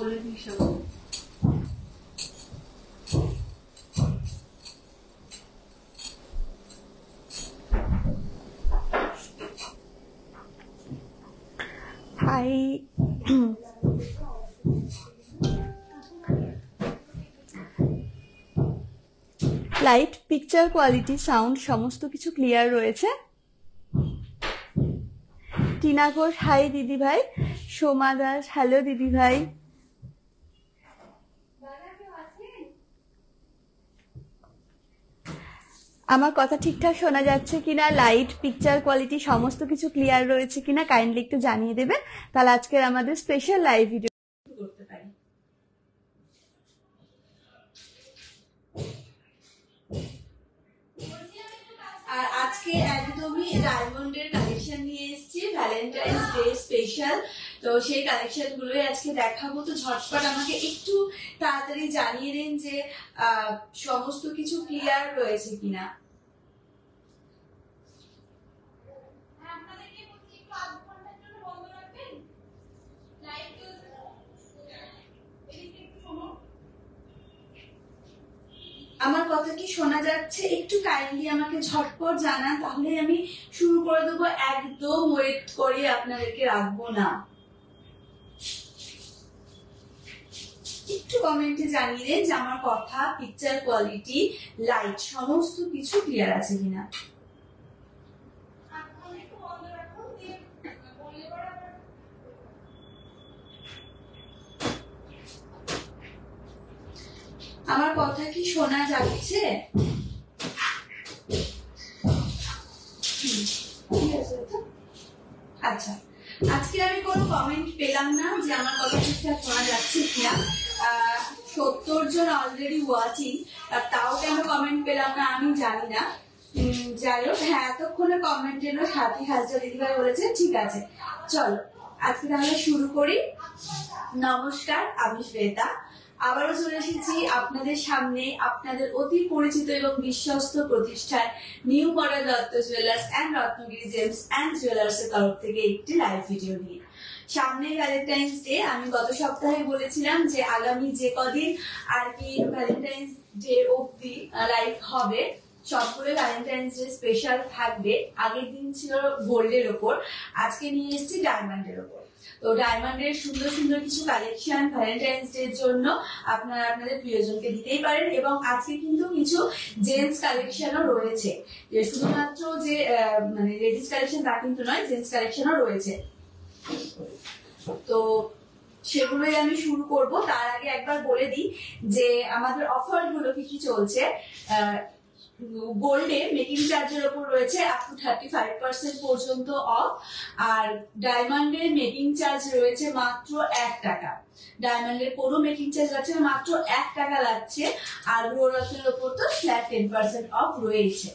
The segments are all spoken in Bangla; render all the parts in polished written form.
বলে দিই সব। Highlight, picture quality, sound সমস্ত কিছু ক্লিয়ার রয়েছে। টিনা ঘোষ হাই দিদি ভাই। সোমা দাস হ্যালো দিদি ভাই। আমার কথা ঠিকঠাক শোনা যাচ্ছে কিনা, লাইট, পিকচার কোয়ালিটি সমস্ত কিছু ক্লিয়ার রয়েছে কিনা কাইন্ডলি একটু জানিয়ে দেবে, তাহলে আজকের আমাদের স্পেশাল লাইভ ভিডিও করতে পারি। আর আজকে একদমই ডায়মন্ডের কালেকশন নিয়ে এসেছি, ভ্যালেন্টাইন্স ডে স্পেশাল। তো সেই কালেকশন গুলোই আজকে দেখাবো। তো ঝটপট আমাকে একটু তাড়াতাড়ি জানিয়ে দিন যে সমস্ত কিছু ক্লিয়ার রয়েছে কিনা। আমার কথা কি শোনা যাচ্ছে? একটু কাইন্ডলি আমাকে ঝটপট জানান, তাহলে আমি শুরু করে দেবো। একদম ওয়েট করে আপনাদেরকে রাখবো না। একটু কমেন্টে জানিয়ে দেন যে আমার কথা, পিকচার কোয়ালিটি, লাইট সমস্ত কিছু ক্লিয়ার আছে কিনা। আমার কথা কি শোনা যাচ্ছে? আচ্ছা, আজকে আমি কোনো কমেন্ট পেলাম না যে আমার কথা ঠিকঠাক শোনা যাচ্ছে কিনা। 70 জন অলরেডি ওয়াচিং, তাও কেন কমেন্ট পেলাম না আমি জানি না। যাই হোক, হ্যাঁ এতক্ষণে কমেন্ট এলো। সাথী হাজার দিদিভাই বলেছে ঠিক আছে। চলো আজকে তাহলে শুরু করি। নমস্কার, আমি শ্বেতা। আবারও চলে এসেছি আপনাদের সামনে আপনাদের অতি পরিচিত এবং বিশ্বস্ত প্রতিষ্ঠান new model Dutta jewellers and Ratnagiri gems and jewellers এর তরফ থেকে একটি লাইভ ভিডিও নিয়ে। সামনে ভ্যালেন্টাইন্স ডে, আমি গত সপ্তাহে বলেছিলাম যে আগামী যে কদিন আর কি ভ্যালেন্টাইন্স ডে অব্দি লাইভ হবে সবগুলো ভ্যালেন্টাইন্স ডে স্পেশাল থাকবে। আগের দিন ছিল গোল্ডের ওপর, আজকে নিয়ে এসেছি ডায়মন্ডের ওপর। তো ডায়মন্ডের সুন্দর সুন্দর কিছু কালেকশন ভ্যালেন্টাইন্স ডে এর জন্য আপনারা আপনাদের প্রিয়জনকে দিতেই পারেন। এবং আজকে কিন্তু কিছু জেন্টস কালেকশনও রয়েছে, যে শুধুমাত্র যে মানে লেডিস কালেকশন তা কিন্তু নয়, জেন্টস কালেকশনও রয়েছে। তো সেগুলোই আমি শুরু করব। তার আগে একবার বলে দিই যে আমাদের অফার গুলো কি কি চলছে। গোল্ডে মেকিং চার্জের উপর রয়েছে আপ টু 35% পর্যন্ত অফ। আর ডায়মন্ডের মেকিং চার্জ রয়েছে মাত্র 1 টাকা। ডায়মন্ডের কোনো মেকিং চার্জ আছে মাত্র 1 টাকা লাগছে। আর গ্রোরত্নের উপর তো ফ্ল্যাট 10% অফ রয়েছে।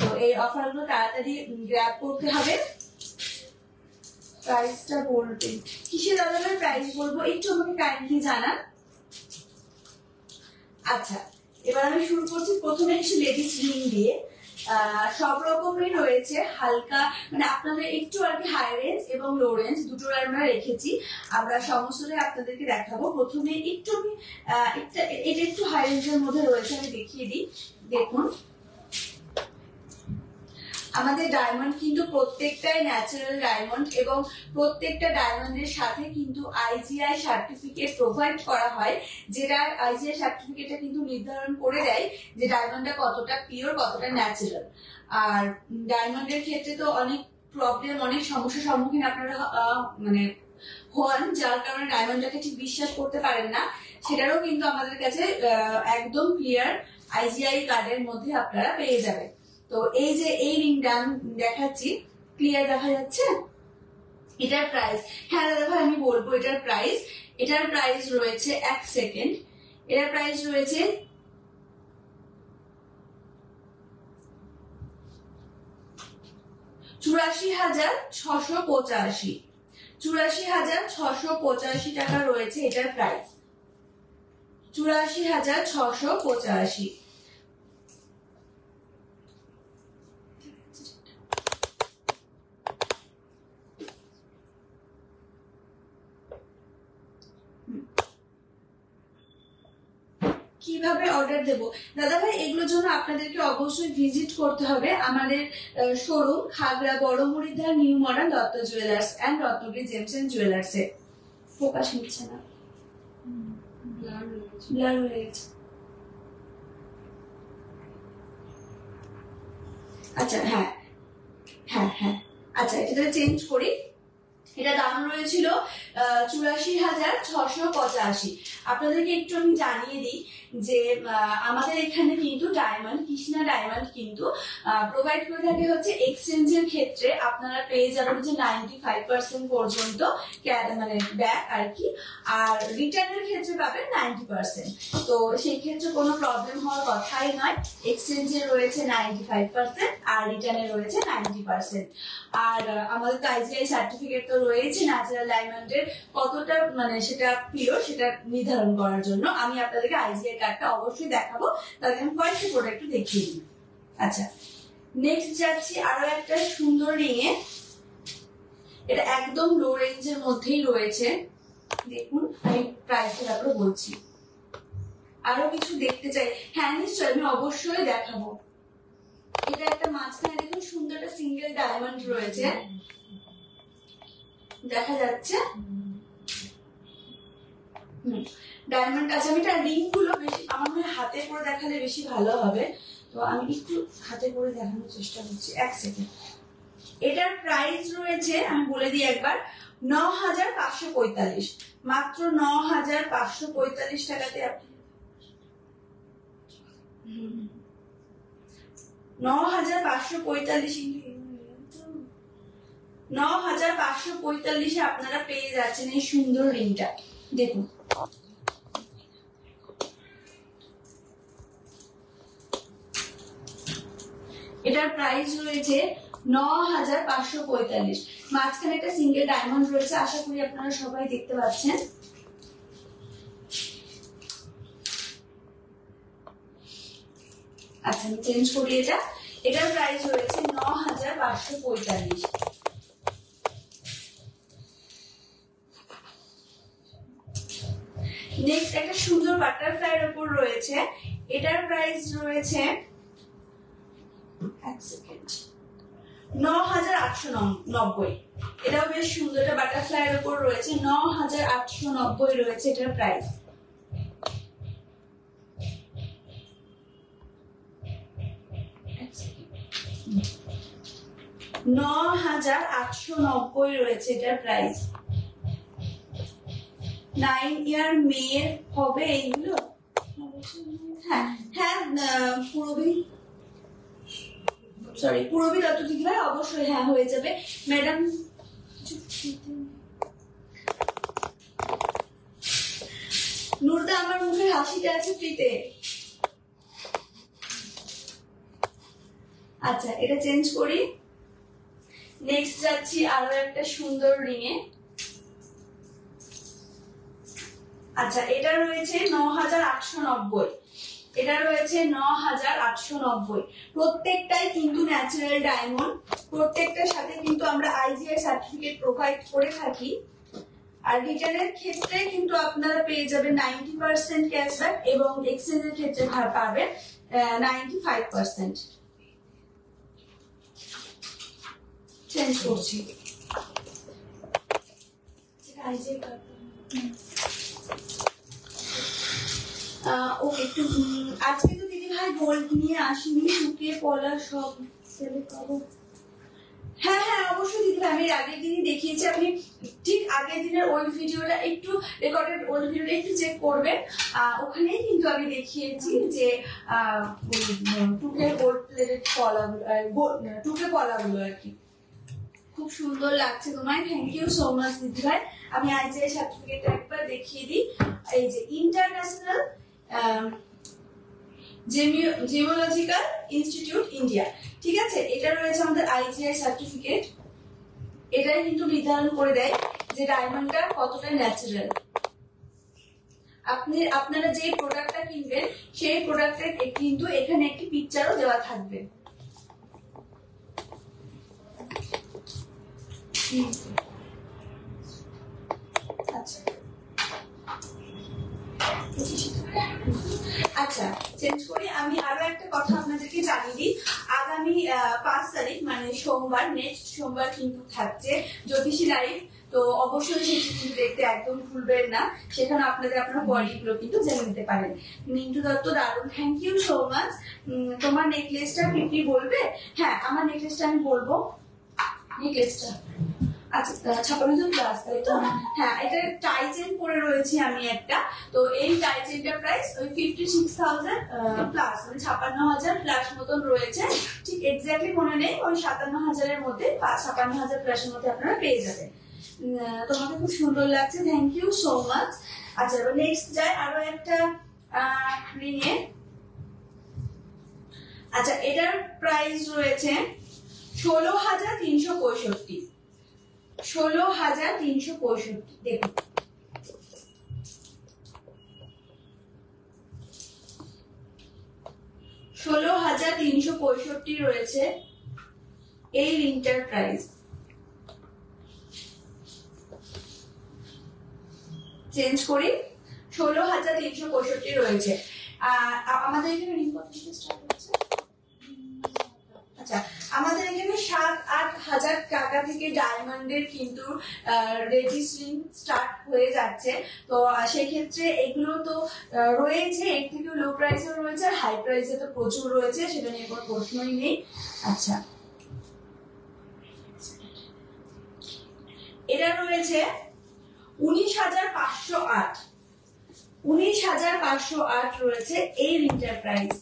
তো এই অফারগুলো তাড়াতাড়ি গ্র্যাব করতে হবে। প্রাইসটা বলবেন, কিসের আলাদা প্রাইস বলবো একটু আমাকে কাইন্ডলি জানান। আচ্ছা, এবার আমি শুরু করছি প্রথমে কিছু লেডিস রিং দিয়ে। সব রকমের রয়েছে, হালকা মানে আপনাদের একটু আর কি হাই রেঞ্জ এবং লো রেঞ্জ দুটোর আমরা রেখেছি। আমরা সমস্তটাই আপনাদেরকে দেখাবো। প্রথমে একটু আমি এটা একটু হাই রেঞ্জের মধ্যে রয়েছে, আমি দেখিয়ে দিই। দেখুন, আমাদের ডায়মন্ড কিন্তু প্রত্যেকটাই ন্যাচারাল ডায়মন্ড এবং প্রত্যেকটা ডায়মন্ডের সাথে কিন্তু আইজিআই সার্টিফিকেট প্রোভাইড করা হয়, যেটা আইজিআই সার্টিফিকেটটা কিন্তু নির্ধারণ করে দেয় যে ডায়মন্ডটা কতটা পিওর, কতটা ন্যাচারাল। আর ডায়মন্ডের ক্ষেত্রে তো অনেক প্রবলেম, অনেক সমস্যার সম্মুখীন আপনারা মানে হন, যার কারণে ডায়মন্ডটাকে ঠিক বিশ্বাস করতে পারেন না। সেটারও কিন্তু আমাদের কাছে একদম ক্লিয়ার আইজিআই কার্ডের মধ্যে আপনারা পেয়ে যাবেন। তো এই যে এই রিংটা আমি দেখাচ্ছি, ক্লিয়ার দেখা যাচ্ছে? এটার প্রাইস, হ্যাঁ দাদা ভাই আমি বলবো এটার প্রাইস। এটার প্রাইস রয়েছে, এক সেকেন্ড, এটার প্রাইস রয়েছে 84,685। 84,685 টাকা রয়েছে এটার প্রাইস। 84,685। কিভাবে অর্ডার দেব দাদা ভাই, এগুলোর জন্য আপনাদেরকে অবশ্যই ভিজিট করতে হবে আমাদের শোরুম খাগড়া বড় Muridhar new modern Dutta jewellers and Ratnagiri gems and jewellers এ। ফোকাস নিচ্ছে না, ব্লার হয়ে গেছে। আচ্ছা হ্যাঁ হ্যাঁ হ্যাঁ, আচ্ছা এটা চেঞ্জ করি। এটা দাম রয়েছিল 84,685। আপনাদেরকে একটু আমি জানিয়ে দিই যে আমাদের এখানে কিন্তু ডায়মন্ড, কৃষ্ণা ডায়মন্ড কিন্তু প্রোভাইড করে থাকে হচ্ছে এক্সচেঞ্জের ক্ষেত্রে আপনারা পেয়ে যাবেন যে 95% পর্যন্ত মানে ব্যাক আর কি, আর রিটার্নের ক্ষেত্রে পাবেন 90%। তো সেই ক্ষেত্রে কোনো প্রবলেম হওয়ার কথাই নয়। এক্সচেঞ্জে রয়েছে 95% আর রিটার্নে রয়েছে 90%। আর আমাদের তো আইজিআই সার্টিফিকেট তো রয়েছে ন্যাচারাল ডায়মন্ডের কতটা মানে সেটা পিওর সেটা নির্ধারণ করার জন্য। আমি আপনাদেরকে আইজিআই কার্ডটা অবশ্যই দেখাবো, তাহলে আমি কয়েকটা প্রোডাক্ট দেখিয়ে দিই। আচ্ছা নেক্সট যাচ্ছি আরো একটা সুন্দর রিং এ। এটা একদম লো রেঞ্জের মধ্যেই রয়েছে, দেখুন আমি প্রাইসের ব্যাপারে বলছি। আরো কিছু দেখতে চাই, হ্যাঁ নিশ্চয় আমি অবশ্যই দেখাবো। এটা একটা মাঝখানে দেখুন সুন্দর একটা সিঙ্গেল ডায়মন্ড রয়েছে, দেখা যাচ্ছে ডায়মন্ড আছে। আমি এটা রিং গুলো বেশি আমার মনে হাতে করে দেখালে বেশি ভালো হবে, তো আমি একটু হাতে করে দেখানোর চেষ্টা করছি। এক সেকেন্ড। এটার প্রাইস রয়েছে আমি বলে দিই একবার 9,545, মাত্র 9,545 টাকাতে আপনি 9,545 আপনারা পেয়ে যাচ্ছেন এই সুন্দর রিংটা। দেখুন এটার প্রাইস রয়েছে 9,545। মাঝখানে একটা সিঙ্গেল ডায়মন্ড রয়েছে, আশা করি আপনারা সবাই দেখতে পাচ্ছেন। আচ্ছা আমি চেঞ্জ করি এটা। এটার প্রাইস রয়েছে 9,545। নেক্সট একটা সুন্দর বাটারফ্লাইয়ের উপর রয়েছে, এটার প্রাইস রয়েছে 9,890। এটাও বেশ সুন্দর, এটা বাটারফ্লাইয়ের উপর রয়েছে 9,890 রয়েছে এটার প্রাইস। $9,890 রয়েছে এটার প্রাইস। 9 ইয়ার মেয়ের হবে এইগুলো। হ্যাঁ হ্যাঁ পুরবি দত্তদিদি ভাই অবশ্যই হ্যাঁ হয়ে যাবে ম্যাডাম। নুরদা আমার মুখে হাসিটা আছে ফ্রিতে। আচ্ছা এটা চেঞ্জ করি। নেক্সট যাচ্ছি আরো একটা সুন্দর রিং এ। আচ্ছা এটা রয়েছে 9,890। এটা রয়েছে 9,890। প্রত্যেকটাই কিন্তু ন্যাচারাল ডায়মন্ড, প্রত্যেকটার সাথে কিন্তু আমরা আইজিআই সার্টিফিকেট প্রোভাইড করে থাকি। আর রিটার্নের ক্ষেত্রে কিন্তু আপনারা পেয়ে যাবেন 90% ক্যাশব্যাক এবং এক্সচেঞ্জের ক্ষেত্রে পাবেন 95%। চেঞ্জ করছি। ওকে একটু আজকে তো দিদি ভাই গোল্ড নিয়ে আসিনি, শুকিয়ে পলা সব সেলে পাবো। হ্যাঁ হ্যাঁ অবশ্যই দিদি ভাই, আমি আগের দিনই দেখিয়েছি, আপনি ঠিক আগের দিনের ওল্ড ভিডিওটা একটু রেকর্ডেড ওল্ড ভিডিওটা একটু চেক করবেন। ওখানেই কিন্তু আমি দেখিয়েছি যে টুকে গোল্ড প্লেটেড টুকে পলাগুলো আর কি। খুব সুন্দর লাগছে তোমায়, থ্যাংক ইউ সো মাচ দিদি ভাই। আমি আইজিআই সার্টিফিকেটটা একবার দেখিয়ে দিই। এই যে ইন্টারন্যাশনাল জিওলজিক্যাল ইনস্টিটিউট ইন্ডিয়া, ঠিক আছে, এটা রয়েছে আমাদের আইজিআই সার্টিফিকেট। এটাই কিন্তু নির্ধারণ করে দেয় যে ডায়মন্ডটা কতটা ন্যাচারাল। আপনারা যে প্রোডাক্টটা কিনবেন সেই প্রোডাক্টের কিন্তু এখানে একটি পিকচারও দেওয়া থাকবে। আচ্ছা আচ্ছা, চেঞ্জ করি। আমি আরো একটা কথা আপনাদেরকে জানিয়ে দিই, আগামী 5 তারিখ মানে সোমবার, নেক্সট সোমবার কিন্তু থাকছে জ্যোতিষী লাইভ। তো অবশ্যই সেটি কিন্তু দেখতে একদম ভুলবেন না, সেখানে আপনাদের আপনার কোয়ালিটিগুলো কিন্তু জেনে নিতে পারেন। মিন্টু দত্ত দারুণ, থ্যাংক ইউ সো মাচ। তোমার নেকলেসটা কি বলবে? হ্যাঁ, আমার নেকলেসটা আমি বলবো। নেকলেসটা আচ্ছা 56 প্লাস, তাই তো? হ্যাঁ, এটা টাই চেন পরে রয়েছি আমি একটা। তো এই টাই চেনটার প্রাইস ওই 56,000 প্লাস, মানে 56,000 প্লাস মতন রয়েছে। ঠিক এক্স্যাক্টলি মনে নেই, ওই 57,000-এর মধ্যে 56,000 প্লাসের মধ্যে আপনারা পেয়ে যাবেন। তোমাকে খুব সুন্দর লাগছে, থ্যাংক ইউ সো মাচ। আচ্ছা, এবার নেক্সট যাই আরো একটা রিং এ। আচ্ছা, এটার প্রাইস রয়েছে 16,365। 16,365। দেখুন, 16,365 রয়েছে এই রিংটার প্রাইস। চেঞ্জ করি, 16,365 রয়েছে। আমাদের এখানে রিং কত থেকে স্টার্ট হচ্ছে? আচ্ছা, আমাদের এখানে 7-8 হাজার টাকা থেকে ডায়মন্ডের কিন্তু রেডিস রিং স্টার্ট হয়ে যাচ্ছে। তো সেই ক্ষেত্রে এগুলো তো রয়েছে, এর থেকে লো প্রাইসেও রয়েছে, আর হাই প্রাইসে তো প্রচুর রয়েছে, সেটা নিয়ে কোনো প্রশ্নই নেই। আচ্ছা, এটা রয়েছে 19,508। 19,508 রয়েছে এই রিংটার প্রাইস।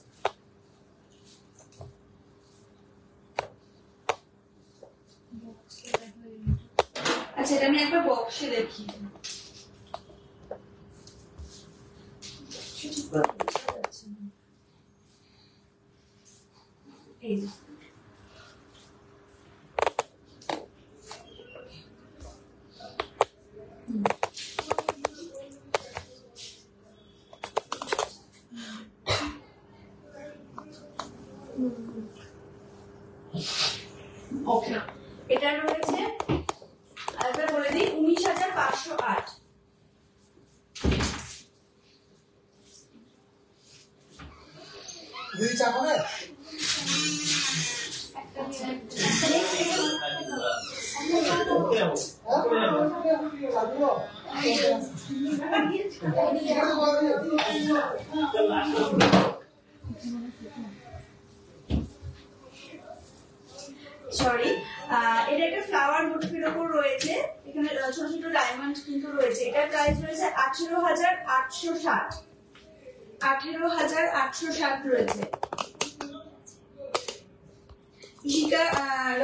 আচ্ছা, এটা আমি একবার বক্সে দেখি। এই যে ওকে, এটা রয়েছে, আরেকবার বলে দিই, 19,508। দিদি চা খাবে? সরি, এটা একটা ফ্লাওয়ার মোটিভের উপর রয়েছে, এখানে ছোট ছোট ডায়মন্ড কিন্তু রয়েছে। এটার প্রাইস রয়েছে 18,860। 18,860 রয়েছে। ইশিকা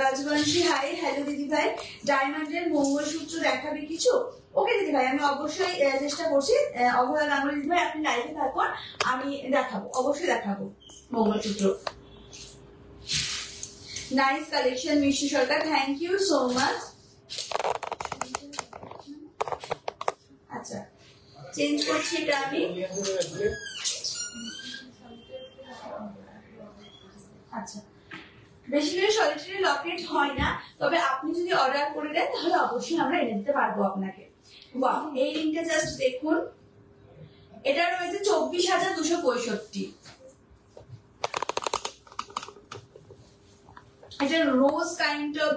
রাজবংশী, হাই, হ্যালো দিদি ভাই, ডায়মন্ডের মঙ্গলসূত্র দেখাবে কিছু? ওকে দিদি ভাই, আমি অবশ্যই চেষ্টা করছি। অভয়া গাঙ্গুলি দিদি ভাই, আপনি লাইভে থাকুন, আমি দেখাবো, অবশ্যই দেখাবো মঙ্গলসূত্র। নাইস কালেকশন মিষ্টি সরকার, থ্যাংক ইউ সো মাচ। আচ্ছা, চেঞ্জ করছি এটা আমি। আচ্ছা, বেসিক্যালি সলিটারি লকেট হয় না, তবে আপনি যদি অর্ডার করে দেন তাহলে অবশ্যই আমরা এনে দিতে পারবো আপনাকে। ওয়াও, এই রিংটা জাস্ট দেখুন, এটা রয়েছে 24,265। এটা রোজ কাইন্ড অফ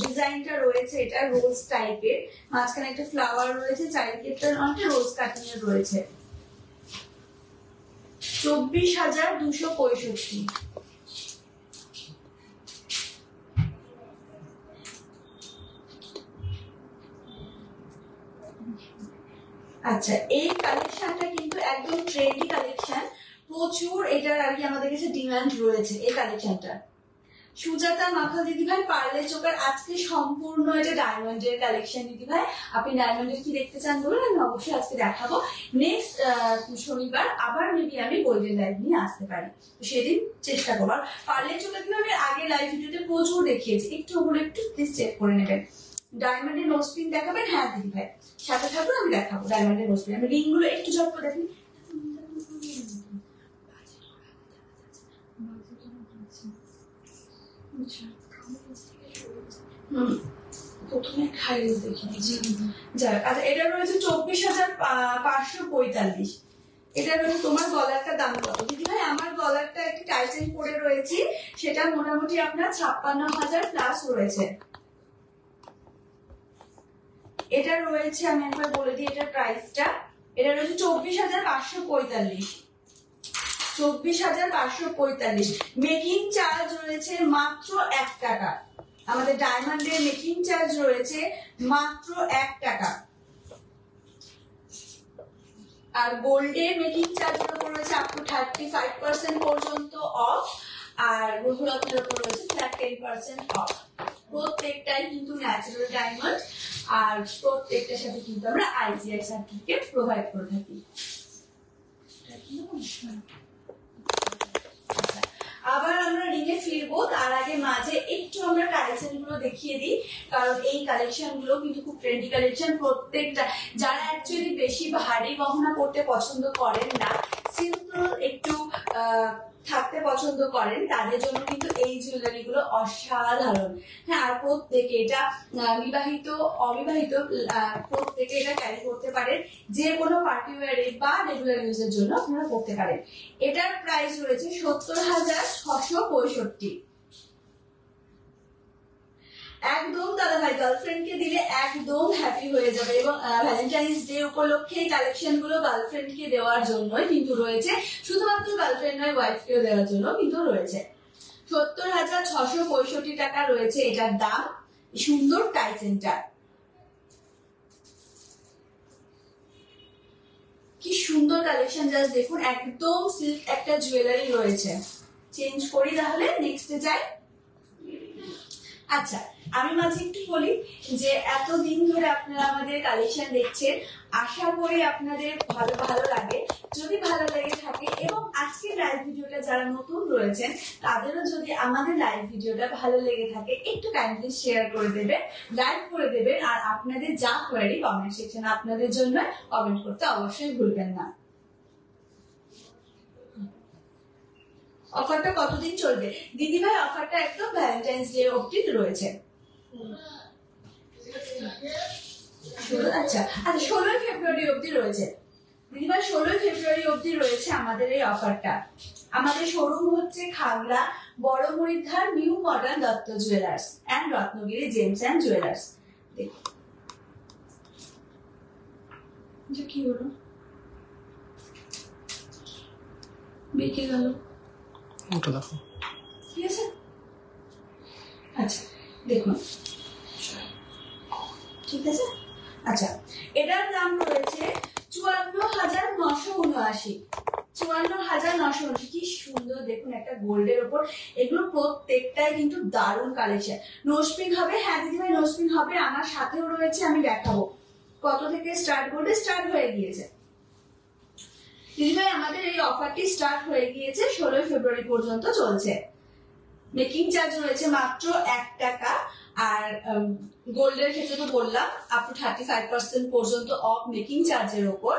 ডিজাইনটা রয়েছে, এটা রোজ টাইপের, মাঝখানে একটা ফ্লাওয়ার রয়েছে, চারিদিকটা অনেকটা রোজ কাটিং এর রয়েছে। 24,265। আচ্ছা, এই কালেকশনটা কিন্তু একদম ট্রেন্ডি কালেকশন, প্রচুর এটার আর কি আমাদের কাছে ডিমান্ড রয়েছে এই কালেকশনটা। সুজাতা মাখা দিদি ভাই, পার্লের চোকার আজকে সম্পূর্ণ এটা ডায়মন্ডের কালেকশন দিদি ভাই। আপনি ডায়মন্ডের কি দেখতে চান বলুন, আমি অবশ্যই আজকে দেখাবো। নেক্সট শনিবার আবার মেবি আমি গোল্ডেন লাইভ নিয়ে আসতে পারি, সেদিন চেষ্টা করবো। পার্লের চোকার কিন্তু আমি আগে লাইভ ভিডিওতে প্রচুর দেখিয়েছি, একটু ওগুলো একটু প্লিজ চেক করে নেবেন। ডায়মন্ডের নোজ পিন দেখাবেন? হ্যাঁ দিদি ভাই, সাথে থাকুন, আমি দেখাবো ডায়মন্ডের নোজ পিন। আমি রিং গুলো একটু ঝট করে দেখি। প্রথমে খাইজ দেখি। আচ্ছা, এটা রয়েছে 24,545। এটা রয়েছে তোমার গলারটা দাম কত দিদি ভাই? আমার গলারটা একটি টাইটেন পরে রয়েছি, সেটা মোটামুটি আপনার 56,000 প্লাস রয়েছে। এটা রয়েছে, আমি একবার বলে দিই এটার প্রাইসটা, এটা রয়েছে 24,545, 24,545। মেকিং চার্জ রয়েছে মাত্র 1 টাকা। আমাদের ডায়মন্ডের মেকিং চার্জ রয়েছে মাত্র 1 টাকা। আর গোল্ডের মেকিং চার্জের উপর রয়েছে আপ টু 35% পর্যন্ত অফ, আর গ্রহরত্নের উপর রয়েছে ফ্ল্যাট 10% অফ। প্রত্যেকটাই কিন্তু ন্যাচারাল ডায়মন্ড, আর প্রত্যেকটার সাথে কিন্তু আমরা IGI সার্টিফিকেট প্রোভাইড করে থাকি। আবার আমরা রিঙে ফিরবো, তার আগে মাঝে একটু আমরা কালেকশন গুলো দেখিয়ে দিই, কারণ এই কালেকশন গুলো কিন্তু খুব ট্রেন্ডি কালেকশন। প্রত্যেকটা যারা অ্যাকচুয়ালি বেশি ভারী গহনা পড়তে পছন্দ করেন না, সিম্পল একটু থাকতে পছন্দ করেন, তাদের জন্য কিন্তু এই জুয়েলারি গুলো অসাধারণ। হ্যাঁ, আর প্রত্যেকে এটা বিবাহিত অবিবাহিত প্রত্যেকে এটা ক্যারি করতে পারেন, যে কোনো পার্টি ওয়ারে বা রেগুলার ইউজের জন্য আপনারা করতে পারেন। এটার প্রাইস রয়েছে 70,665। একদম দাদা ভাই, গার্লফ্রেন্ডকে দিলে একদম হ্যাপি হয়ে যাবে। এবং ভ্যালেন্টাইন্স ডে উপলক্ষে এই কালেকশন গুলো গার্লফ্রেন্ডকে দেওয়ার জন্যই কিন্তু রয়েছে, শুধুমাত্র গার্লফ্রেন্ড নয়, ওয়াইফকেও দেওয়ার জন্য কিন্তু রয়েছে। 70,665 টাকা রয়েছে এটার দাম। সুন্দর টাইসেনটা, কি সুন্দর কালেকশন, জাস্ট দেখুন, একদম সিল্ক একটা জুয়েলারি রয়েছে। চেঞ্জ করি তাহলে, নেক্সটে যাই। আচ্ছা, আমি মাঝে একটু বলি যে এতদিন ধরে আপনারা আমাদের কালেকশন দেখছেন, আশা করি আপনাদের ভালো ভালো লাগে। যদি ভালো লেগে থাকে এবং আজকের লাইভ ভিডিওটা যারা নতুন রয়েছেন তাদেরও যদি আমাদের লাইভ ভিডিওটা ভালো লেগে থাকে, একটু কাইন্ডলি শেয়ার করে দেবেন, লাইক করে দেবেন, আর আপনাদের যা কোয়ারি কমেন্ট সেকশনে আপনাদের জন্য কমেন্ট করতে অবশ্যই ভুলবেন না। অফারটা কতদিন চলবে দিদি ভাই? অফারটা একদম ভ্যালেন্টাইন্স ডে অবধি রয়েছে। আচ্ছা, 16 ফেব্রুয়ারি অবধি রয়েছে দিদি ভাই, 16 ফেব্রুয়ারি অবধি রয়েছে আমাদের এই অফারটা। আমাদের শোরুম হচ্ছে খাগড়া বড় Muridhar new modern Dutta jewellers and Ratnagiri gems and jewellers. কি হলো, বেঁকে গেল, ওটা দেখো, ঠিক আছে। আচ্ছা দেখুন, ঠিক আছে। আচ্ছা, এটার দাম রয়েছে 54,979। 54,979। কি সুন্দর দেখুন, একটা গোল্ডের ওপর। এগুলো প্রত্যেকটাই কিন্তু দারুণ কালেকশন। নোজপিন হবে, হ্যাঁ দিদিভাই নোজপিন হবে, আমার সাথেও রয়েছে, আমি দেখাবো কত থেকে স্টার্ট করবে। স্টার্ট হয়ে গিয়েছে দিদিভাই, আমাদের এই অফারটি স্টার্ট হয়ে গিয়েছে, 16 ফেব্রুয়ারি পর্যন্ত চলছে। মেকিং চার্জ রয়েছে মাত্র 1 টাকা, আর গোল্ডের ক্ষেত্রে তো বললাম আপ টু 35% পর্যন্ত অফ মেকিং চার্জের উপর,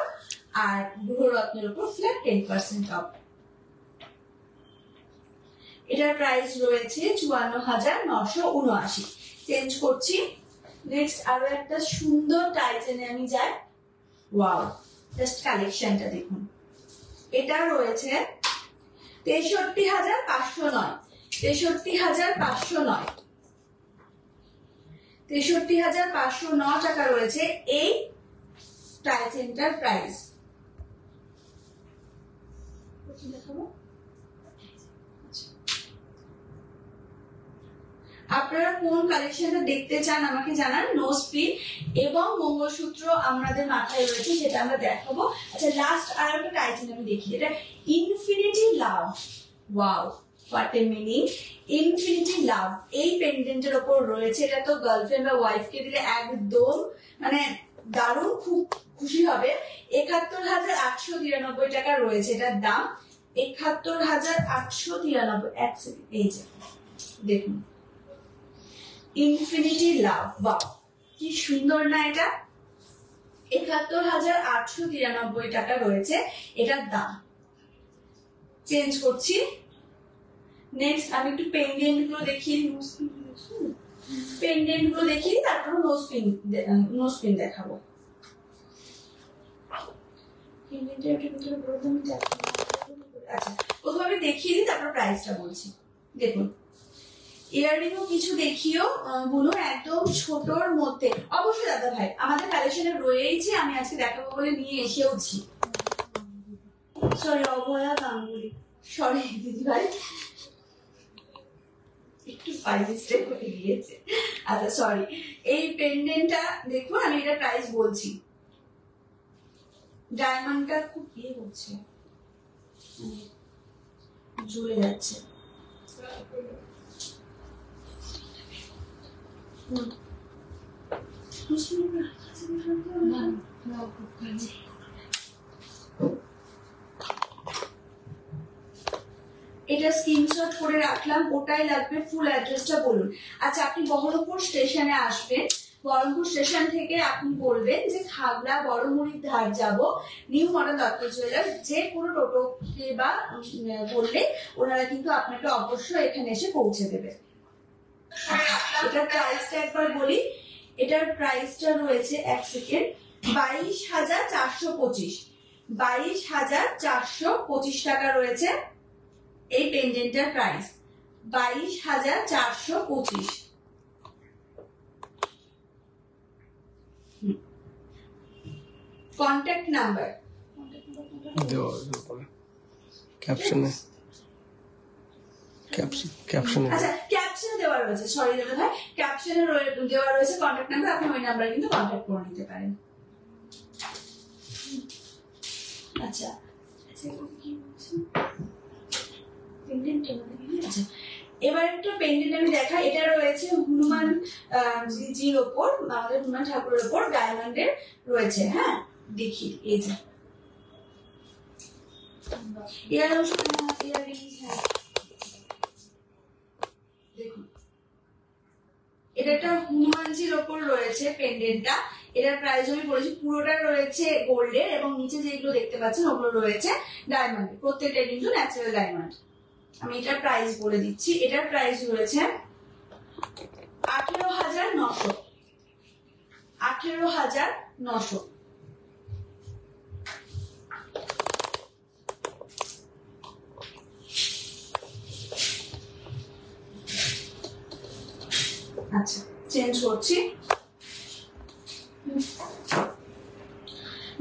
আর গ্রহরত্নের উপর ফ্ল্যাট 10% অফ। এটার প্রাইস রয়েছে 54,979। চেঞ্জ করছি। নেক্সট আরো একটা সুন্দর টাইটেনে আমি যাই। ওয়াও, জাস্ট কালেকশনটা দেখুন। এটা রয়েছে 63,509। 63,509। 63,509 টাকা রয়েছে এই টাইটেনটার প্রাইস। আপনারা কোন কালেকশনটা দেখতে চান আমাকে জানান। নোজপিন এবং মঙ্গলসূত্র আমাদের মাথায় রয়েছে, সেটা আমরা দেখাবো। আচ্ছা, লাস্ট আর একটা টাইটেন আমি দেখি, এটা infinity love. Wow, what a meaning, infinity love. এই পেন্ডেন্টের ওপর রয়েছে, এটা তো গার্লফ্রেন্ড বা ওয়াইফকে দিলে একদম মানে দারুণ, খুব খুশি হবে। 71,893 টাকা রয়েছে এটার দাম। 71,893। এক সেকেন্ড, এই যে দেখুন, ইনফিনিটি লাভ। বাহ, কি সুন্দর না এটা। 71,893 টাকা রয়েছে এটার দাম। চেঞ্জ করছি। নেক্সট আমি একটু পেন্ডেন্ট গুলো দেখিয়ে তারপর নোজপিন দেখাবো। আচ্ছা, প্রথমে আমি দেখিয়ে দিই, তারপর প্রাইসটা বলছি। দেখুন, ইয়াররিংও কিছু দেখিও বলুন, একদম ছোটর মধ্যে। অবশ্যই দাদা ভাই, আমাদের কালেকশনে রয়েছে, আমি আজকে দেখাবো বলে নিয়ে এসেওছি। সরি, অভয়া গাঙ্গুলি, সরি দিদি ভাই, একটু মিস্টেক হয়ে গিয়েছে। আচ্ছা সরি। এই পেন্ডেন্টটা দেখুন, আমি এটা প্রাইস বলছি। ডায়মন্ডটা খুব ইয়ে হচ্ছে, ঝুলে যাচ্ছে। এটা স্ক্রিনশট করে রাখলাম, ওটাই লাগবে। ফুল অ্যাড্রেসটা বলুন। আচ্ছা, আপনি বহরমপুর স্টেশনে আসবেন, বহরমপুর স্টেশন থেকে আপনি বলবেন যে খাগড়া বড়মুড়ির ধার যাব, নিউ মডার্ন দত্ত জুয়েলার্স, যে কোনো টোটোকে বা বললে ওনারা কিন্তু আপনাকে অবশ্যই এখানে এসে পৌঁছে দেবে। এটার প্রাইসটা একবার বলি। এটার প্রাইসটা রয়েছে, এক সেকেন্ড, 22,425, 22,425 টাকা রয়েছে এই পেন্ডেন্টের প্রাইস, 22,425। কন্ট্যাক্ট নাম্বার ক্যাপশনে আচ্ছা, ক্যাপশনে দেওয়া রয়েছে, সরি দাদা ভাই, ক্যাপশনে দেওয়া রয়েছে কন্ট্যাক্ট নাম্বার, আপনি ওই নাম্বারে কিন্তু কন্ট্যাক্ট করে নিতে পারেন। আচ্ছা, এবার একটা পেন্ডেন্ট আমি দেখাই। এটা রয়েছে হনুমান জির ওপর, আমাদের হনুমান ঠাকুরের ওপর ডায়মন্ডের রয়েছে। হ্যাঁ, দেখি, এই যে দেখুন, এটা একটা হনুমানজির ওপর রয়েছে পেন্ডেন্টটা। এটার প্রাইস আমি বলেছি, পুরোটা রয়েছে গোল্ডের, এবং নিচে যেগুলো দেখতে পাচ্ছেন ওগুলো রয়েছে ডায়মন্ডের, প্রত্যেকটা কিন্তু ন্যাচারাল ডায়মন্ড। আমি এটার প্রাইস বলে দিচ্ছি। এটার প্রাইস রয়েছে 18,900, 18,900। আচ্ছা, চেঞ্জ করছি।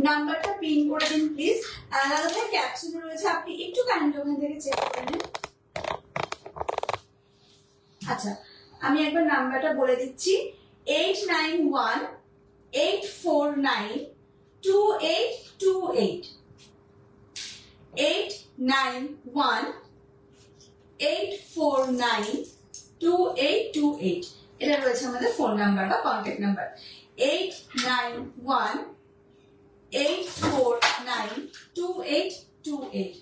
নাম্বারটা পিন করে দিন প্লিজ। দাদা ভাই, ক্যাপশনে রয়েছে, আপনি একটু কাইন্ডলি ওখান থেকে চেক করে নিন। আচ্ছা, আমি একবার নাম্বারটা বলে দিচ্ছি, 8918492828, 8918492828। এটা রয়েছে আমাদের ফোন নাম্বার বা কন্ট্যাক্ট নাম্বার, 8918492828।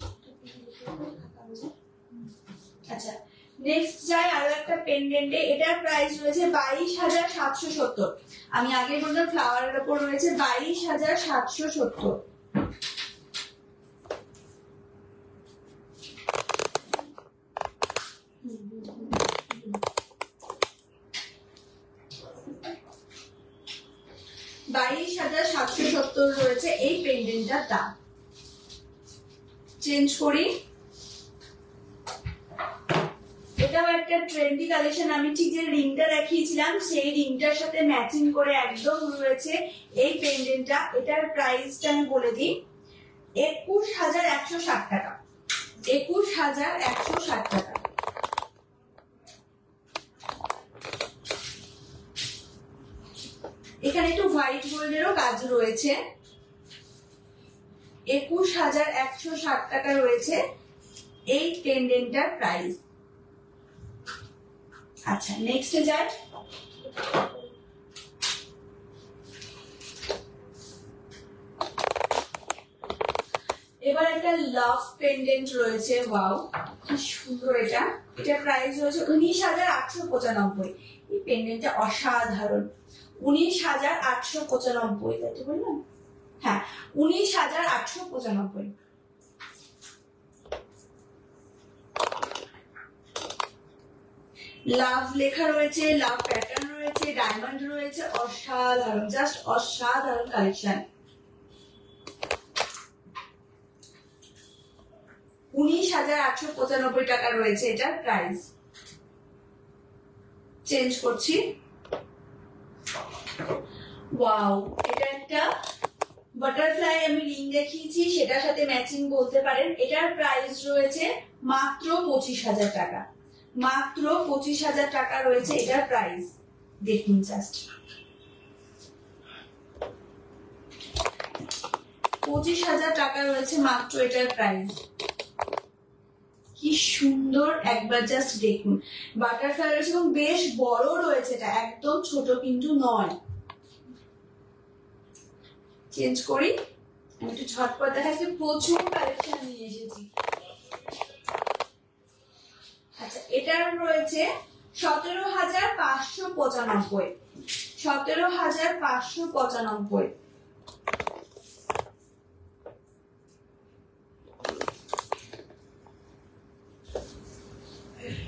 আচ্ছা, নেক্সট যাই আরো একটা পেন্ডেন্টে। এটার প্রাইস রয়েছে 22,770। আমি আগে বললাম ফ্লাওয়ারের উপর রয়েছে 22,770। $22,770 রয়েছে এই পেন্ডেন্টটার দাম। চেঞ্জ করি। এটাও একটা ট্রেন্ডি কালেকশন। আমি ঠিক যে রিংটা দেখিয়েছিলাম সেই রিংটার সাথে ম্যাচিং করে একদম রয়েছে এই পেন্ডেন্টটা। এটার প্রাইসটা আমি বলে দিই, 21,160 টাকা, 21,160 টাকা। এখানে একটু হোয়াইট গোল্ডেরও কাজ রয়েছে। 21,160 টাকা রয়েছে এই পেন্ডেন্টটার প্রাইস। আচ্ছা, নেক্সটে যাই। এবার একটা লাভ পেন্ডেন্ট রয়েছে। ওয়াও, কি সুন্দর এটা। এটার প্রাইস রয়েছে 19,895। এই পেন্ডেন্টটা অসাধারণ। 19,895, তাই তো বললাম? হ্যাঁ, 19,895। লাভ লেখা রয়েছে, লাভ প্যাটার্ন রয়েছে, ডায়মন্ড রয়েছে, অসাধারণ, জাস্ট অসাধারণ কালেকশন। 19,895 টাকা রয়েছে এটার প্রাইস। চেঞ্জ করছি। ওয়াও, এটা একটা বাটারফ্লাই আমি রিং দেখিয়েছি, সেটার সাথে ম্যাচিং বলতে পারেন। এটার প্রাইস রয়েছে মাত্র 25,000 টাকা। মাত্র 25,000 টাকা রয়েছে এটার প্রাইস। দেখুন জাস্ট 25,000 টাকা রয়েছে মাত্র এটার প্রাইস। কি সুন্দর, একবার জাস্ট দেখুন। বাটারফ্লাই রয়েছে এবং বেশ বড় রয়েছে, এটা একদম ছোট কিন্তু নয়। চেঞ্জ করি, আমি একটু ঝটপট দেখাচ্ছি, প্রচুর কালেকশন নিয়ে এসেছি। আচ্ছা, এটার রয়েছে 17,595। 17,595।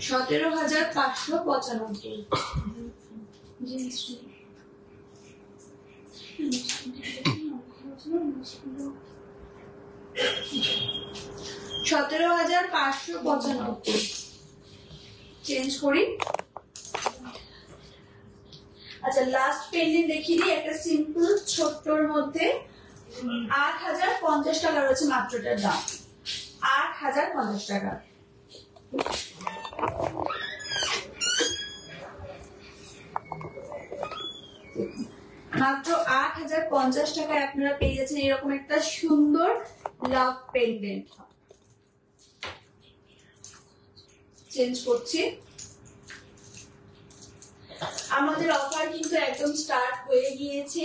$17,595। চেঞ্জ করি। আচ্ছা, লাস্ট পেন্ডেন্ট দেখিয়ে দিই, একটা সিম্পল ছোট্টর মধ্যে 8,050 টাকা রয়েছে মাত্র এটার দাম। 8,050 টাকা। মাত্র 8,050 টাকায় আপনারা পেয়ে যাচ্ছেন এরকম একটা সুন্দর লাভ পেন্ডেন্ট। চেঞ্জ করছি। আমাদের অফার কিন্তু একদম স্টার্ট হয়ে গিয়েছে।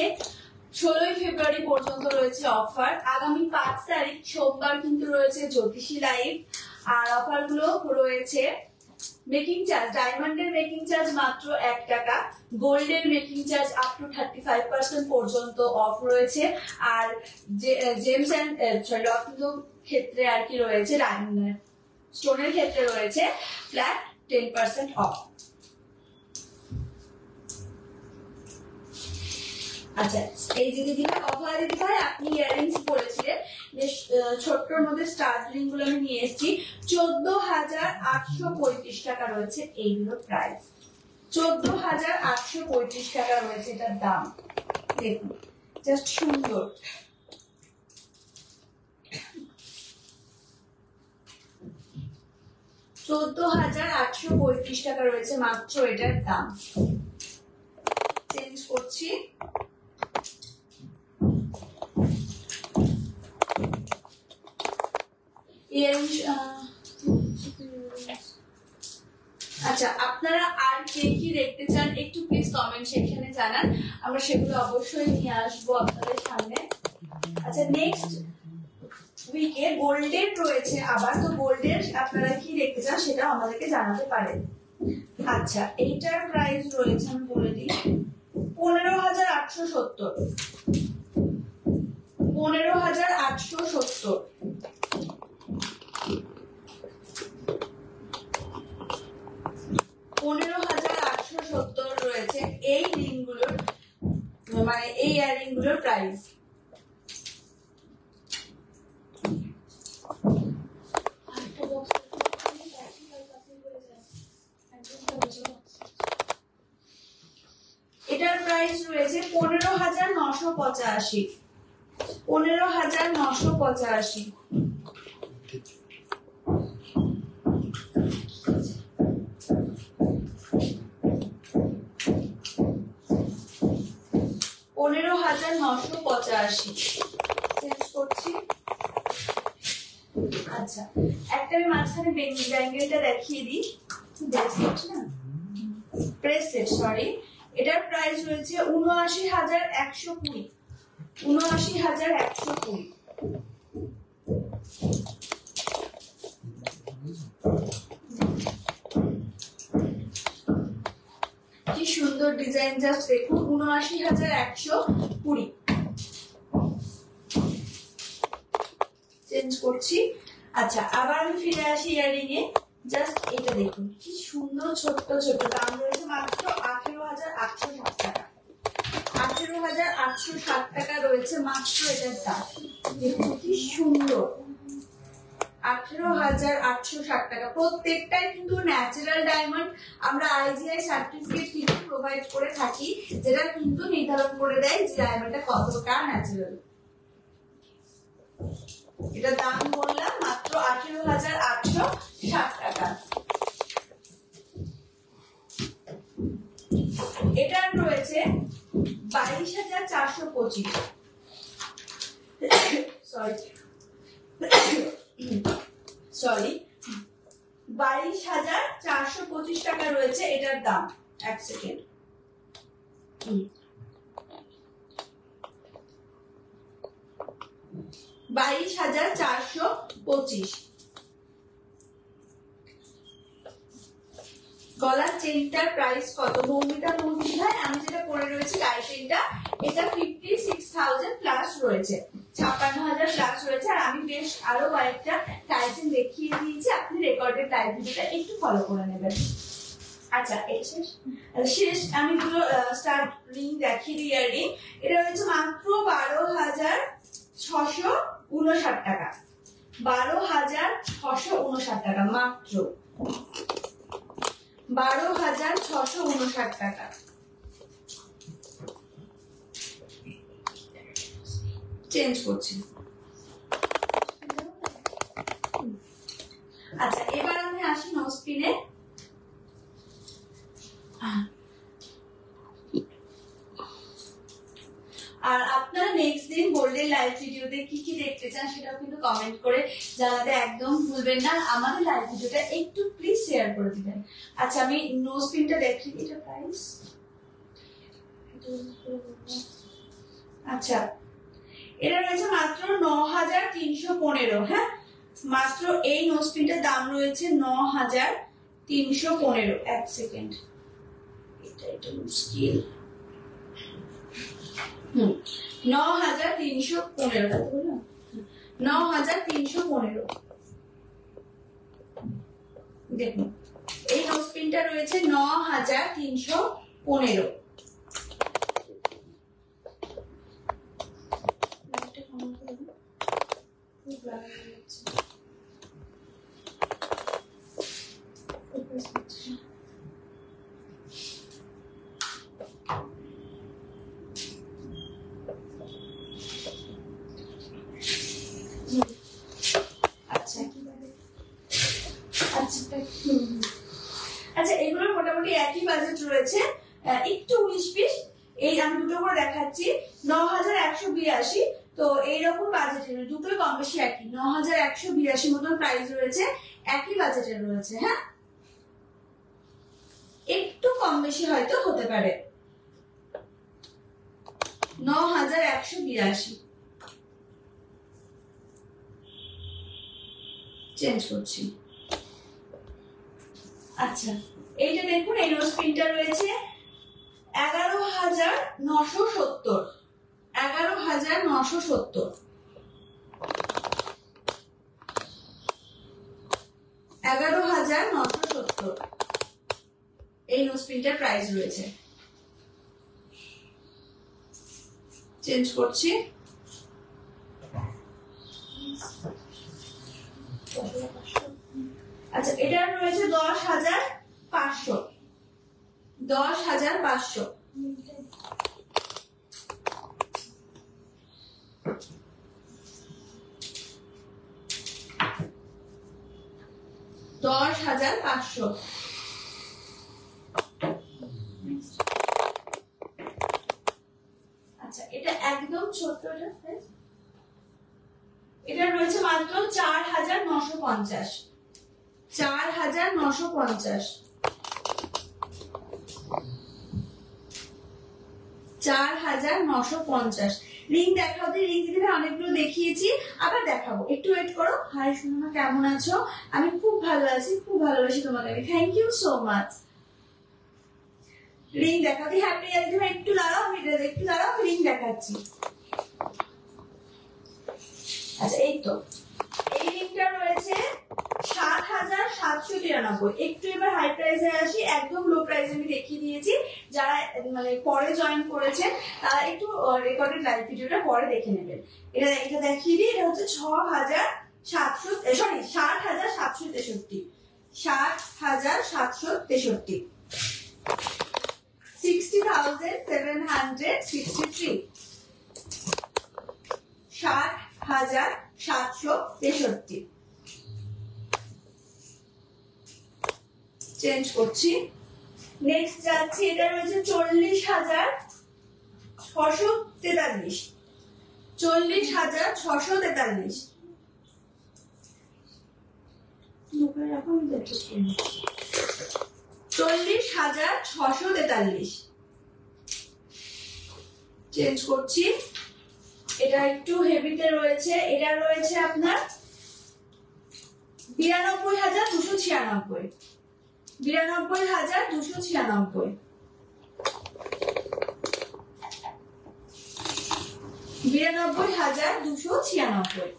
16ই ফেব্রুয়ারি পর্যন্ত রয়েছে অফার। আগামী 5 তারিখ সোমবার কিন্তু রয়েছে জ্যোতিষী লাইভ। আর অফার গুলো রয়েছে মেকিং চার্জ, ডায়মন্ডের মেকিং চার্জ মাত্র 1 টাকা, গোল্ডের মেকিং চার্জ আপ টু 35% পর্যন্ত অফ রয়েছে। আর জেমস এন্ড রত্ন ক্ষেত্রে আর কি রয়েছে, স্টোনের ক্ষেত্রে রয়েছে ফ্ল্যাট 10% অফ। আচ্ছা, এই যে দিদিভাই অফার, দিদিভাই আপনি ইয়াররিংস বলেছিলেন, বেশ ছোট্টর মধ্যে স্টার রিং গুলো আমি নিয়ে এসেছি। 14,835 টাকা রয়েছে এইগুলোর প্রাইস। 14,835 টাকা রয়েছে এটার দাম। দেখুন জাস্ট সুন্দর। $14,835 টাকা রয়েছে মাত্র এটার দাম। চেঞ্জ করছি। আচ্ছা, আপনারা আর কে কি দেখতে চান একটু প্লিজ কমেন্ট সেকশনে জানান, আমরা সেগুলো অবশ্যই নিয়ে আসবো আপনাদের সামনে। আচ্ছা, নেক্সট উইকে গোল্ডের রয়েছে আবার, তো গোল্ডের আপনারা কি দেখতে চান সেটা আমাদেরকে জানাতে পারেন। আচ্ছা, এইটার প্রাইস রয়েছে আমি বলে দিই 15,870। 15,870। রয়েছে এই রিং গুলোর, মানে এই ইয়াররিং গুলোর প্রাইস। এটার প্রাইস রয়েছে 15,985। 15,985। চেঞ্জ করছি। আচ্ছা, একটা আমি মাঝখানে ব্যাঙ্গেলটা দেখিয়ে দিই, ব্রেসলেট না, ব্রেসলেট সরি। এটার প্রাইস রয়েছে 79,120। 79,120। কি সুন্দর ডিজাইন, জাস্ট দেখুন। 79,120। চেঞ্জ করছি। আচ্ছা, আবার আমি ফিরে আসি ইয়াররিং এ। জাস্ট এটা দেখুন কি সুন্দর, ছোট্ট ছোট্ট। দাম রয়েছে মাত্র 18,860 টাকা। 18,860 টাকা রয়েছে মাত্র এটার দাম। দেখুন কি সুন্দর। 18,860 টাকা। প্রত্যেকটাই কিন্তু ন্যাচারাল ডায়মন্ড। আমরা আইজিআই সার্টিফিকেট কিন্তু প্রোভাইড করে থাকি, যেটা কিন্তু নির্ধারণ করে দেয় যে ডায়মন্ডটা কতটা ন্যাচারাল। এটা দাম বললাম মাত্র 18,860 টাকা। এটার রয়েছে 22,425, সরি 22,425 টাকা রয়েছে এটার দাম। এক সেকেন্ড, 22,425। গলার চেনটার প্রাইস কত? মৌমিতা মন্দির ভাই, আমি যেটা পরে রয়েছে গায়ে চেনটা, এটা 56,000 প্লাস রয়েছে, 56,000 প্লাস রয়েছে। আর আমি বেশ আরো কয়েকটা গায়ে চেন দেখিয়ে দিয়েছি, আপনি রেকর্ডেড লাইভ ভিডিওটা একটু ফলো করে নেবেন। আচ্ছা, শেষ আমি দুটো স্টার রিং দেখিয়ে দিই। ইয়াররিং এটা হচ্ছে মাত্র 12,659 টাকা, 12,659 টাকা, মাত্র 12,659 টাকা। চেঞ্জ করছি। আচ্ছা, এবার আমি আসি নোজপিনে। আর আপনারা নেক্সট দিন গোল্ডেন লাইভ ভিডিওতে কি কি দেখতে চান সেটাও কিন্তু কমেন্ট করে জানাতে একদম ভুলবেন না। আমাদের লাইভ ভিডিওটা একটু প্লিজ শেয়ার করে দিবেন। আচ্ছা, আমি নোজ পিনটা দেখি, এটা প্রাইস। আচ্ছা, এটা রয়েছে মাত্র 9,315। হ্যাঁ, মাত্র এই নোজ পিনটার দাম রয়েছে 9,315। এক সেকেন্ড, এটা মুশকিল। 9,315, 9,315। দেখুন, এই নোজ পিনটা রয়েছে 9,315। আচ্ছা, এগুলোর মোটামুটি একই বাজেট রয়েছে, একটু 19-20। এই আমি দুটো করে দেখাচ্ছি, 9,182। তো এইরকম বাজেটের দুটোই কম বেশি একই, 9,182 মতন প্রাইস রয়েছে, একই বাজেটের রয়েছে। হ্যাঁ, একটু কম বেশি হয়তো হতে পারে। 9,182 চেঞ্জ করছি। আচ্ছা, এইটা দেখুন, এই নোজ পিনটা রয়েছে 11,970, 11,970, 11,970 এই নোজ পিনটার প্রাইস রয়েছে। চেঞ্জ করছি। আচ্ছা, এটা রয়েছে 10,500, 10,500। 10,500। আচ্ছা, এটা একদম ছোট, এটা রয়েছে মাত্র 4,950, 4,950, 4,950। রিং দেখাও, রিং দিতে অনেকগুলো দেখিয়েছি, আবার দেখাবো, একটু ওয়েট করো। হাই সোনা, কেমন আছো? আমি খুব ভালো আছি, খুব ভালোবাসি তোমাকে আমি, thank you so much. Ring দেখাতে হ্যাপি একদম, একটু দাঁড়াও, আমি একটু দাঁড়াও, রিং দেখাচ্ছি। আচ্ছা, এই তো এই রিংটা রয়েছে 7,793। একটু এবার হাই প্রাইসে আসি, একদম লো প্রাইসে আমি দেখিয়ে দিয়েছি। যারা মানে পরে জয়েন করেছেন তারা একটু রেকর্ডেড লাইভ ভিডিওটা পরে দেখে নেবেন। এটা দেখিয়ে দিই, এটা হচ্ছে 60,763 60,763 60,763 60,763 চেঞ্জ করছি। নেক্সট যাচ্ছি, এটা রয়েছে 40,643 40,643 40,643 চেঞ্জ করছি। এটা একটু হেভিতে রয়েছে, এটা রয়েছে আপনার 92,296 92,296 92,296।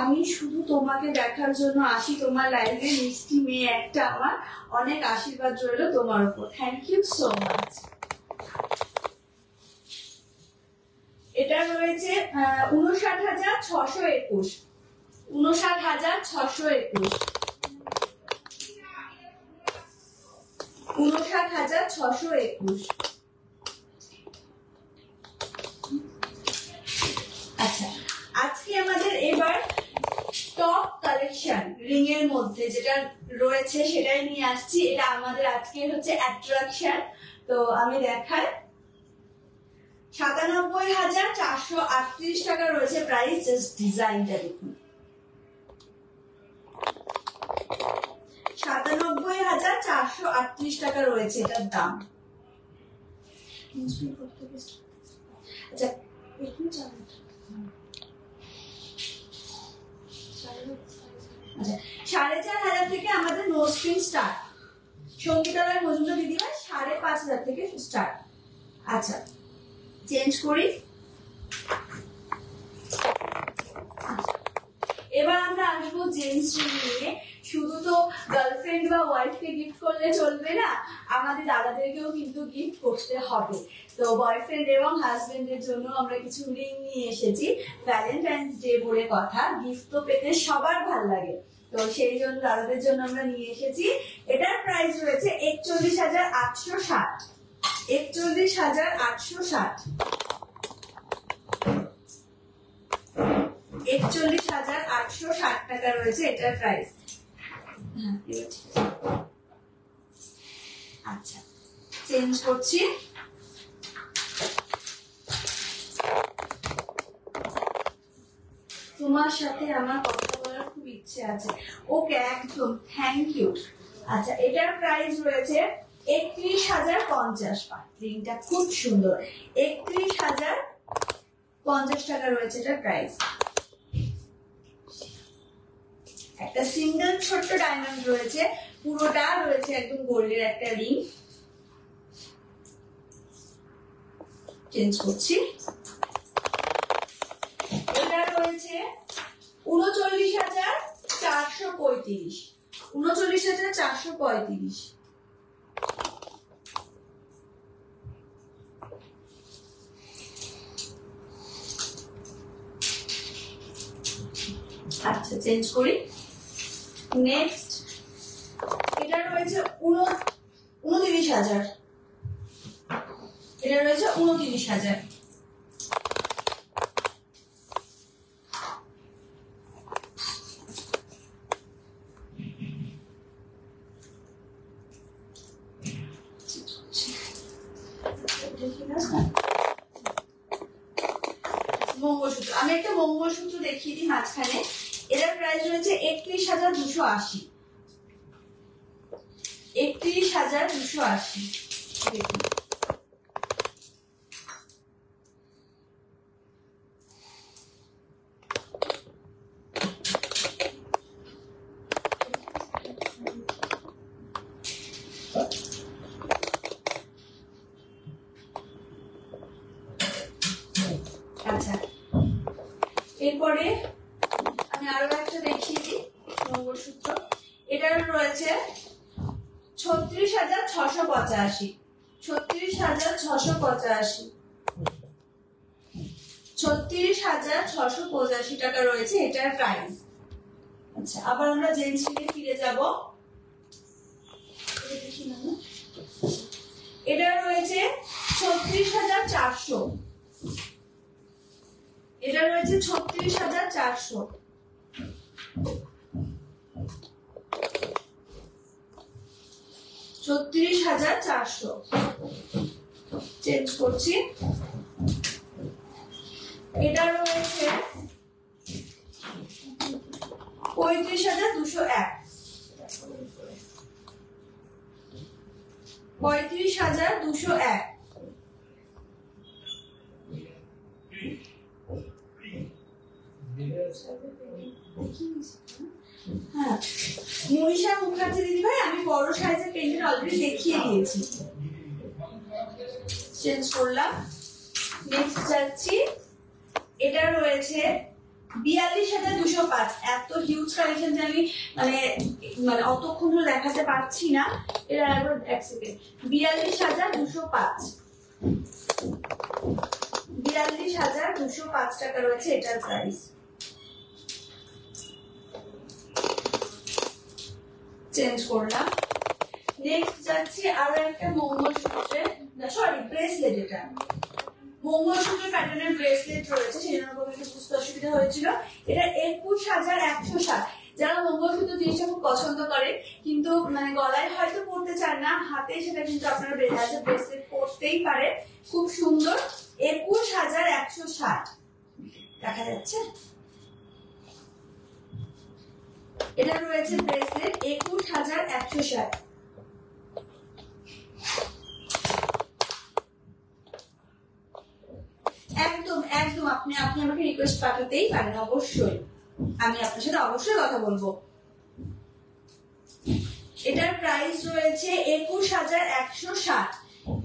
আমি শুধু তোমাকে দেখার জন্য আসি তোমার লাইভে, মিষ্টি মেয়ে একটা, আমার অনেক আশীর্বাদ রইল তোমার উপর, থ্যাংক ইউ সো মাচ। এটা রয়েছে 59,621 59,621 59,621। আচ্ছা, আজকে আমাদের এবার টপ কালেকশন রিং এর মধ্যে যেটা রয়েছে সেটাই নিয়ে আসছি। এটা আমাদের আজকে হচ্ছে অ্যাট্রাকশন, তো আমি দেখাই। 97,438 টাকা রয়েছে প্রাইস, জাস্ট ডিজাইনটা দেখুন। 97,438 টাকা রয়েছে এটার দাম। আচ্ছা, 4,500 থেকে আমাদের নোজ পিন স্টার্ট। সঙ্গীতালয় মজুমদার দিদিভাই 5,500 থেকে স্টার্ট। আচ্ছা, চেঞ্জ করি। এবার আমরা আসবো জেন্টস রিং নিয়ে। শুধু তো গার্লফ্রেন্ড বা ওয়াইফকে গিফট করলে চলবে না, আমাদের দাদাদেরকেও কিন্তু গিফট করতে হবে। তো বয়ফ্রেন্ড এবং হাজবেন্ডের জন্য আমরা কিছু রিং নিয়ে এসেছি। ভ্যালেন্টাইন্স ডে বলে কথা, গিফট তো পেতে সবার ভালো লাগে, তো সেই জন্য দাদাদের জন্য আমরা নিয়ে এসেছি। এটার প্রাইস রয়েছে 41,860 41,860 41,860 টাকা রয়েছে এটার প্রাইস। আচ্ছা, চেঞ্জ করছি। তোমার সাথে আমার কথা বলার খুব ইচ্ছে আছে। ওকে, একদম, থ্যাংক ইউ। আচ্ছা, এটার প্রাইস রয়েছে 31,050। রিংটা খুব সুন্দর, 31,050 টাকা রয়েছে এটার প্রাইস। একটা সিঙ্গেল ছোট্ট ডায়মন্ড রয়েছে, পুরোটা রয়েছে একদম গোল্ডের একটা রিং। চেঞ্জ করছি। এটা রয়েছে 39,435 39,435। আচ্ছা, চেঞ্জ করি। নেক্সট, এটা রয়েছে 29,000। এটা রয়েছে 29,000। মঙ্গলসূত্র, আমি একটা মঙ্গলসূত্র দেখিয়ে দিই মাঝখানে। এটার প্রাইস রয়েছে 31,280 31,280। দেখুন, আচ্ছা, এরপরে আমি আরো একটা দেখিয়ে দিই মঙ্গলসূত্র। এটার রয়েছে 36,685 36,685 36,685 টাকা রয়েছে এটার প্রাইস। আচ্ছা, আবার আমরা জেন্টস ফিরে যাব। এটা রয়েছে 36,400, এটা রয়েছে 36,400। চেঞ্জ করছি। এটা রয়েছে 35,201, 35,201। হ্যাঁ, মনীষা মুখার্জি দিদি ভাই, আমি বড় সাইজের পেন্ডেন্ট অলরেডি দেখিয়ে দিয়েছি। চেঞ্জ করলাম। নেক্সট যাচ্ছি। এটা রয়েছে 42,205। এত হিউজ কালেকশন যে আমি মানে অতক্ষণ ধরে দেখাতে পারছি না। এটা একবার এক সেকেন্ড। 42,205, 42,205 টাকা রয়েছে এটার প্রাইস। চেঞ্জ করলাম। নেক্সট যাচ্ছি আরো একটা মঙ্গলসূত্রের, সরি ব্রেসলেট। এটা মঙ্গলসূত্রের প্যাটার্নের ব্রেসলেট রয়েছে, সেই জন্য একটু বুঝতে অসুবিধা হয়েছিল। এটা 21,160। যারা মঙ্গলসূত্র জিনিসটা খুব পছন্দ করে কিন্তু মানে গলায় হয়তো পড়তে চান না, হাতে সেটা কিন্তু আপনারা ব্রেসলেট পরতেই পারে। খুব সুন্দর। 21,160 দেখা যাচ্ছে। এটা রয়েছে ব্রেসলেট 21,160। একদম একদম আপনি আমাকে রিকোয়েস্ট পাঠাতেই পারেন, অবশ্যই আমি আপনার সাথে অবশ্যই কথা বলবো। এটার প্রাইস রয়েছে 21,160।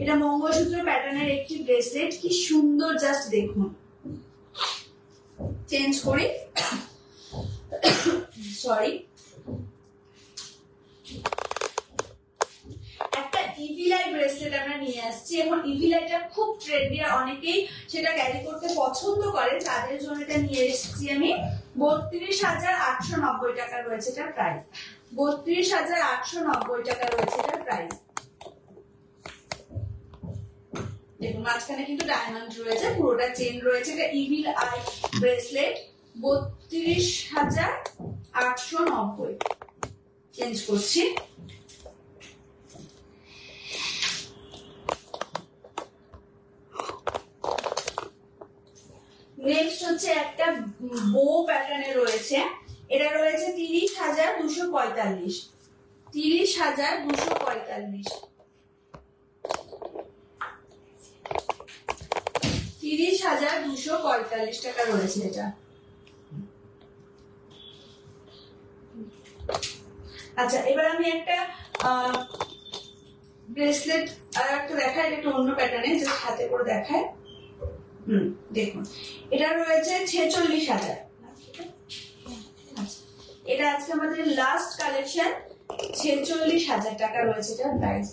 এটা মঙ্গলসূত্র প্যাটার্নের একটি ব্রেসলেট, কি সুন্দর, জাস্ট দেখুন। চেঞ্জ করি, সরি। একটা ইভিলাই ব্রেসলেট আমরা নিয়ে আসছি। এখন ইভিলাইটা খুব ট্রেন্ডি, আর অনেকেই সেটা ক্যারি করতে পছন্দ করে, তাদের জন্য এটা নিয়ে এসেছি আমি। 32,890 টাকা রয়েছে এটার প্রাইস। 32,890 টাকা রয়েছে এটার প্রাইস। দেখুন মাঝখানে কিন্তু ডায়মন্ড রয়েছে, পুরোটা চেন রয়েছে। এটা ইভিল আই ব্রেসলেট 32,890। চেঞ্জ করছি। নেক্সট হচ্ছে একটা বো প্যাটার্নে রয়েছে। এটা রয়েছে 30,245, 30,245, 30,245 টাকা রয়েছে এটা। আচ্ছা, এবার আমি একটা ব্রেসলেট আর একটা দেখাই, একটু অন্য প্যাটার্নে, যে হাতে করে দেখায়। দেখুন এটা রয়েছে 46,000। এটা আজকে আমাদের লাস্ট কালেকশন। 46,000 টাকা রয়েছে এটার প্রাইস।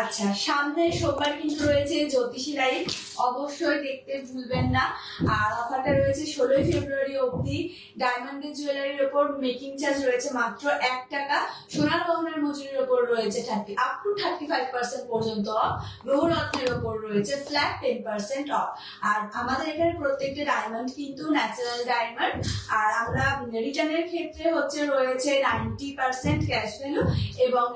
আচ্ছা, সামনে সোমবার কিন্তু রয়েছে জ্যোতিষী লাইভ, অবশ্যই দেখতে ভুলবেন না। আর অফারটা রয়েছে 16 ফেব্রুয়ারি অবধি। ডায়মন্ডের জুয়েলারির উপর মেকিং চার্জ রয়েছে মাত্র 1 টাকা। সোনার গহনার মজুরির উপর রয়েছে আপ টু 35% পর্যন্ত অফ। গ্রহরত্নের উপর রয়েছে ফ্ল্যাট 10% অফ। আর আমাদের এখানে প্রত্যেকটা ডায়মন্ড কিন্তু ন্যাচারাল ডায়মন্ড। আর আমরা রিটার্নের ক্ষেত্রে রয়েছে 90% ক্যাশ ভ্যালু, এবং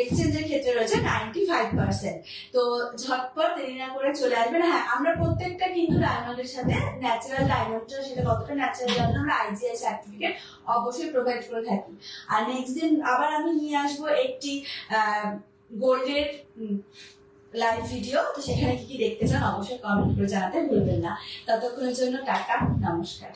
এক্সচেঞ্জের ক্ষেত্রে রয়েছে 95%। তো ঝটপট দেরি না করে চলে আসবেন। হ্যাঁ, আমরা প্রত্যেকটা কিন্তু ডায়মন্ডের সাথে ন্যাচারাল ডায়মন্ডটা, সেটা কতটা ন্যাচারাল জানেন, আমরা আইজিআই সার্টিফিকেট অবশ্যই প্রোভাইড করে থাকি। আর নেক্সট দিন আবার আমি নিয়ে আসবো একটি গোল্ডের লাইভ ভিডিও। তো সেখানে কি কি দেখতে চান অবশ্যই কমেন্ট করে জানাতে ভুলবেন না। ততক্ষণের জন্য টাটা, নমস্কার।